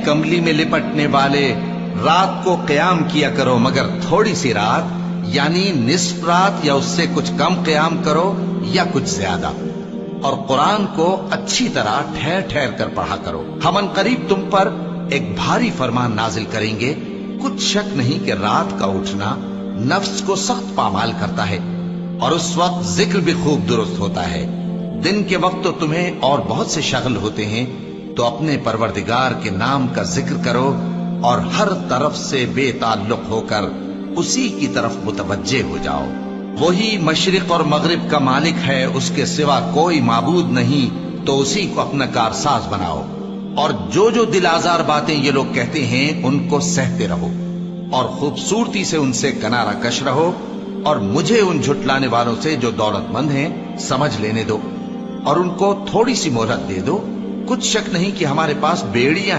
کملی میں لپٹنے والے، رات کو قیام کیا کرو مگر تھوڑی سی رات، یعنی نصف رات یا اس سے کچھ کم قیام کرو یا کچھ زیادہ، اور قرآن کو اچھی طرح ٹھہر ٹھہر کر پڑھا کرو۔ ہم ان قریب تم پر ایک بھاری فرمان نازل کریں گے، کچھ شک نہیں کہ رات کا اٹھنا نفس کو سخت پامال کرتا ہے، اور اس وقت ذکر بھی خوب درست ہوتا ہے۔ دن کے وقت تو تمہیں اور بہت سے شغل ہوتے ہیں، تو اپنے پروردگار کے نام کا ذکر کرو اور ہر طرف سے بے تعلق ہو کر اسی کی طرف متوجہ ہو جاؤ۔ وہی مشرق اور مغرب کا مالک ہے، اس کے سوا کوئی معبود نہیں، تو اسی کو اپنا کارساز بناؤ۔ اور جو جو دل آزار باتیں یہ لوگ کہتے ہیں ان کو سہتے رہو، اور خوبصورتی سے ان سے کنارہ کش رہو، اور مجھے ان جھٹلانے والوں سے جو دولت مند ہیں سمجھ لینے دو، اور ان کو تھوڑی سی مہلت دے دو۔ کچھ شک نہیں کہ ہمارے پاس بیڑیاں